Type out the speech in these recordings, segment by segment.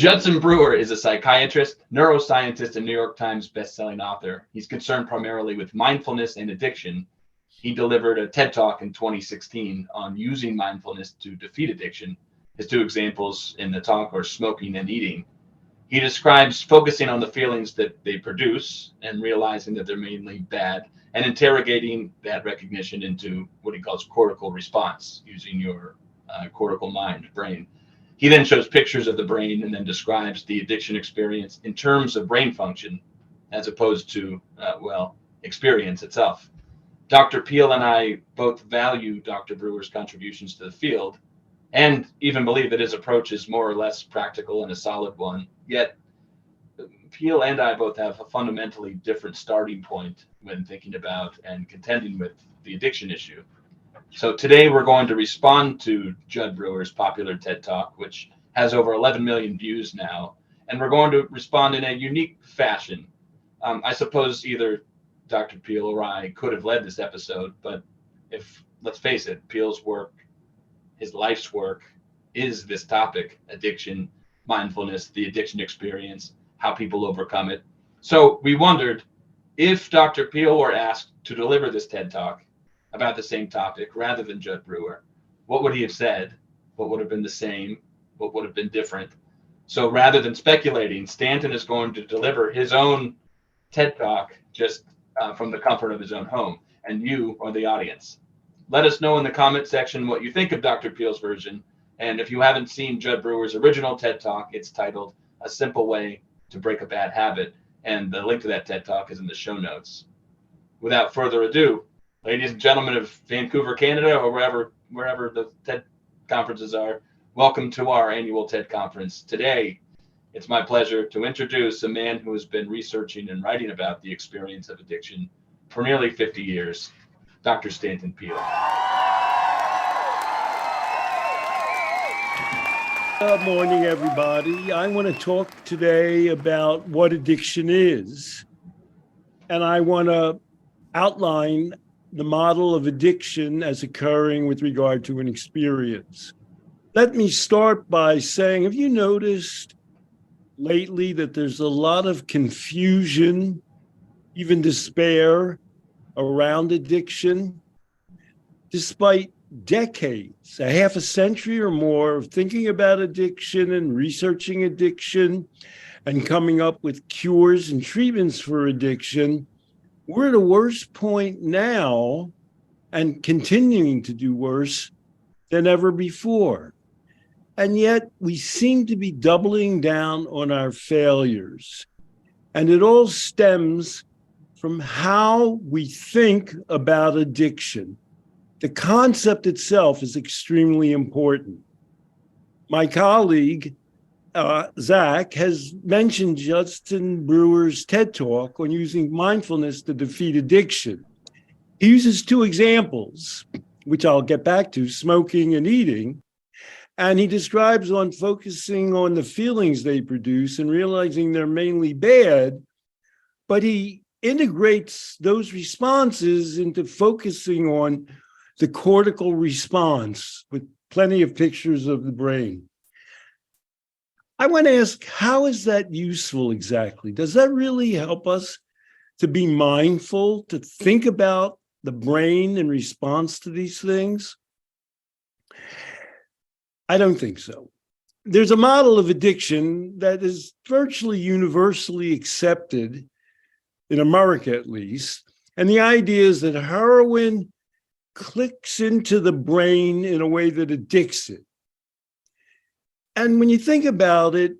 Judson Brewer is a psychiatrist, neuroscientist, and New York Times bestselling author. He's concerned primarily with mindfulness and addiction. He delivered a TED Talk in 2016 on using mindfulness to defeat addiction. His two examples in the talk are smoking and eating. He describes focusing on the feelings that they produce and realizing that they're mainly bad, and interrogating that recognition into what he calls cortical response, using your cortical mind, brain. He then shows pictures of the brain and then describes the addiction experience in terms of brain function, as opposed to, experience itself. Dr. Peel and I both value Dr. Brewer's contributions to the field and even believe that his approach is more or less practical and a solid one. Yet, Peel and I both have a fundamentally different starting point when thinking about and contending with the addiction issue. So today we're going to respond to Judd Brewer's popular TED Talk, which has over 11 million views now, and we're going to respond in a unique fashion. I suppose either Dr. Peel or I could have led this episode, but let's face it, Peel's work, his life's work, is this topic: addiction, mindfulness, the addiction experience, how people overcome it. So we wondered, if Dr. Peel were asked to deliver this TED Talk about the same topic rather than Judd Brewer, what would he have said? What would have been the same? What would have been different? So rather than speculating, Stanton is going to deliver his own TED Talk just from the comfort of his own home, and you are the audience. Let us know in the comment section what you think of Dr. Peel's version, and if you haven't seen Judd Brewer's original TED Talk, it's titled A Simple Way to Break a Bad Habit, and the link to that TED Talk is in the show notes. Without further ado, ladies and gentlemen of Vancouver, Canada, or wherever the TED conferences are, welcome to our annual TED conference. Today, it's my pleasure to introduce a man who has been researching and writing about the experience of addiction for nearly 50 years, Dr. Stanton Peel. Good morning, everybody. I want to talk today about what addiction is, and I want to outline the model of addiction as occurring with regard to an experience. Let me start by saying, have you noticed lately that there's a lot of confusion, even despair, around addiction? Despite decades, a half a century or more of thinking about addiction and researching addiction and coming up with cures and treatments for addiction, we're at a worse point now and continuing to do worse than ever before. And yet we seem to be doubling down on our failures. And it all stems from how we think about addiction. The concept itself is extremely important. My colleague, Zach, has mentioned Judson Brewer's TED Talk on using mindfulness to defeat addiction. He uses two examples, which I'll get back to, smoking and eating. And he describes on focusing on the feelings they produce and realizing they're mainly bad, but he integrates those responses into focusing on the cortical response with plenty of pictures of the brain. I want to ask, how is that useful exactly? Does that really help us to be mindful, to think about the brain in response to these things? I don't think so. There's a model of addiction that is virtually universally accepted, in America at least, and the idea is that heroin clicks into the brain in a way that addicts it. And when you think about it,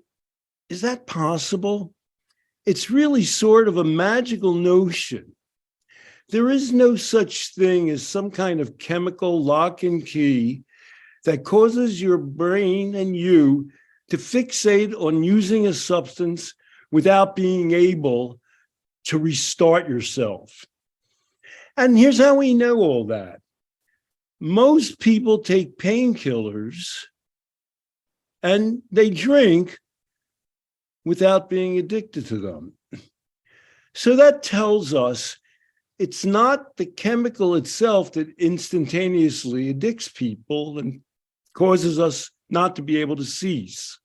is that possible? It's really sort of a magical notion. There is no such thing as some kind of chemical lock and key that causes your brain and you to fixate on using a substance without being able to restart yourself. And here's how we know all that. Most people take painkillers and they drink without being addicted to them. So that tells us it's not the chemical itself that instantaneously addicts people and causes us not to be able to cease.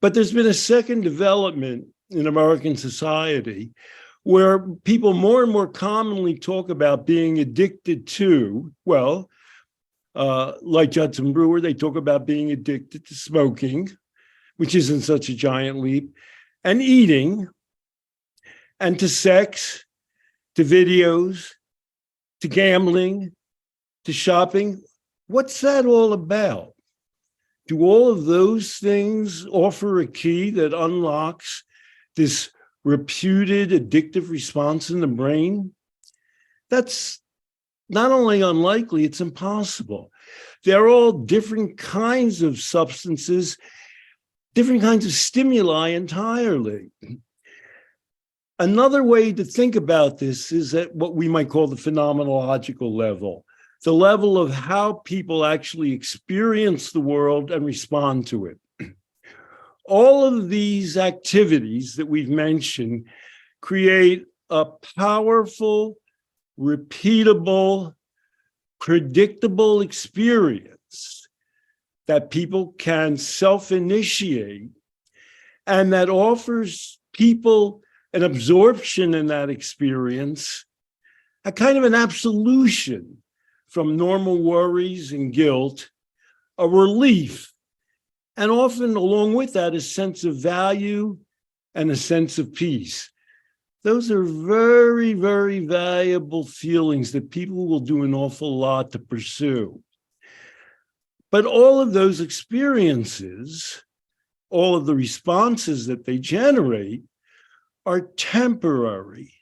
But there's been a second development in American society where people more and more commonly talk about being addicted to, well, like Judson Brewer, they talk about being addicted to smoking, which isn't such a giant leap, and eating, and to sex, to videos, to gambling, to shopping. What's that all about? Do all of those things offer a key that unlocks this reputed addictive response in the brain? That's not only unlikely, it's impossible. They're all different kinds of substances, different kinds of stimuli entirely. Another way to think about this is at what we might call the phenomenological level, the level of how people actually experience the world and respond to it. All of these activities that we've mentioned create a powerful, repeatable, predictable experience that people can self-initiate and that offers people an absorption in that experience, a kind of an absolution from normal worries and guilt, a relief, and often along with that, a sense of value and a sense of peace. Those are very, very valuable feelings that people will do an awful lot to pursue. But all of those experiences, all of the responses that they generate are temporary.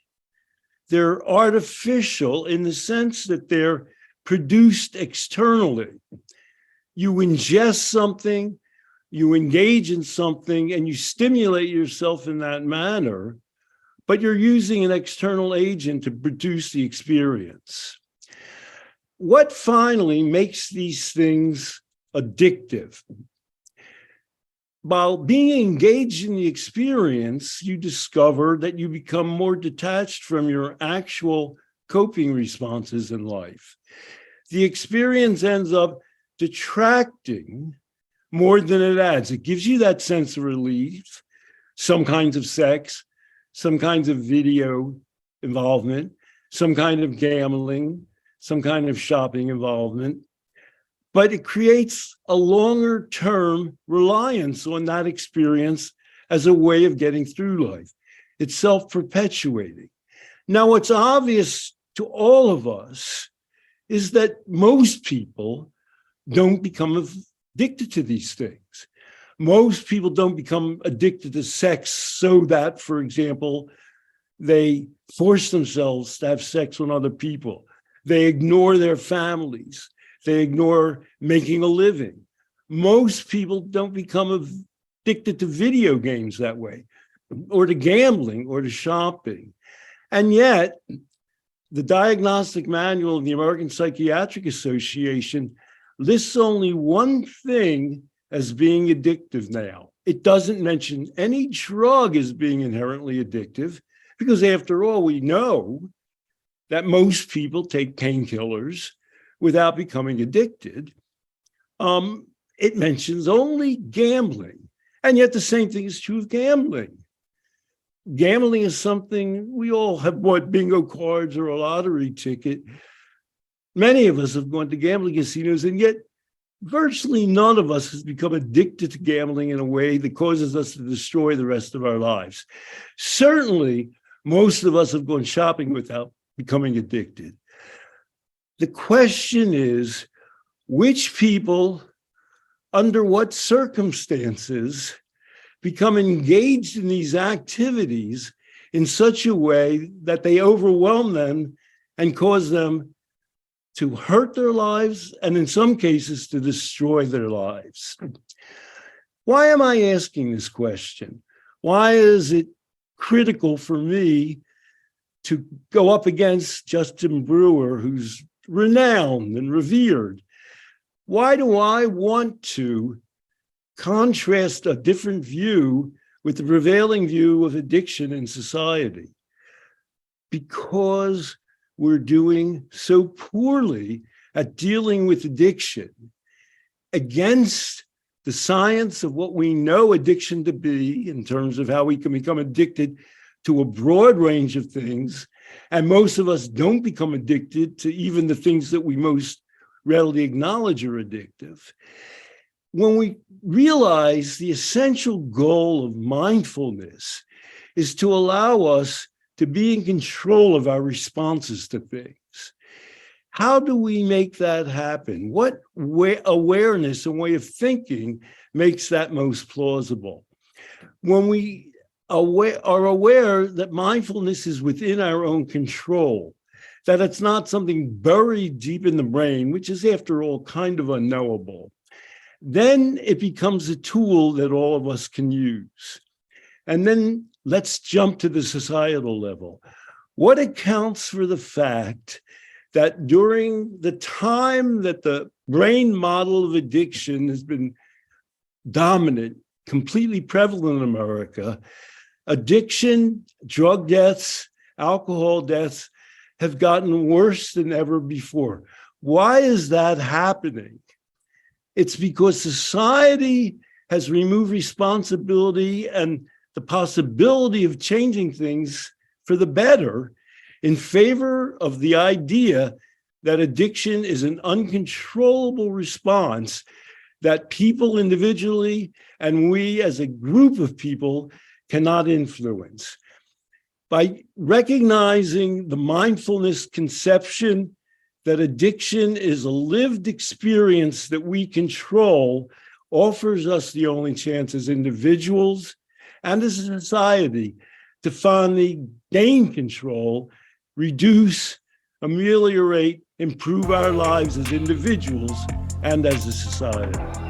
They're artificial in the sense that they're produced externally. You ingest something, you engage in something, and you stimulate yourself in that manner, but you're using an external agent to produce the experience. What finally makes these things addictive? While being engaged in the experience, you discover that you become more detached from your actual coping responses in life. The experience ends up detracting more than it adds. It gives you that sense of relief, some kinds of sex, some kinds of video involvement, some kind of gambling, some kind of shopping involvement. But it creates a longer term reliance on that experience as a way of getting through life. It's self-perpetuating. Now, what's obvious to all of us is that most people don't become addicted to these things. Most people don't become addicted to sex so that, for example, they force themselves to have sex with other people. They ignore their families. They ignore making a living. Most people don't become addicted to video games that way, or to gambling, or to shopping. And yet, the Diagnostic Manual of the American Psychiatric Association lists only one thing as being addictive now. It doesn't mention any drug as being inherently addictive, because after all, we know that most people take painkillers without becoming addicted. It mentions only gambling. And yet the same thing is true of gambling. Gambling is something we all have bought bingo cards or a lottery ticket. Many of us have gone to gambling casinos, and yet virtually none of us has become addicted to gambling in a way that causes us to destroy the rest of our lives. Certainly, most of us have gone shopping without becoming addicted. The question is, which people, under what circumstances, become engaged in these activities in such a way that they overwhelm them and cause them to hurt their lives, and in some cases, to destroy their lives. Why am I asking this question? Why is it critical for me to go up against Judson Brewer, who's renowned and revered? Why do I want to contrast a different view with the prevailing view of addiction in society? Because we're doing so poorly at dealing with addiction against the science of what we know addiction to be in terms of how we can become addicted to a broad range of things. And most of us don't become addicted to even the things that we most readily acknowledge are addictive. When we realize the essential goal of mindfulness is to allow us to be in control of our responses to things. How do we make that happen? What awareness and way of thinking makes that most plausible? When we are aware that mindfulness is within our own control, that it's not something buried deep in the brain, which is, after all, kind of unknowable, then it becomes a tool that all of us can use. And then let's jump to the societal level. What accounts for the fact that during the time that the brain model of addiction has been dominant, completely prevalent in America, addiction, drug deaths, alcohol deaths have gotten worse than ever before? Why is that happening? It's because society has removed responsibility and the possibility of changing things for the better in favor of the idea that addiction is an uncontrollable response that people individually and we as a group of people cannot influence. By recognizing the mindfulness conception that addiction is a lived experience that we control, offers us the only chance as individuals and as a society to finally gain control, reduce, ameliorate, improve our lives as individuals and as a society.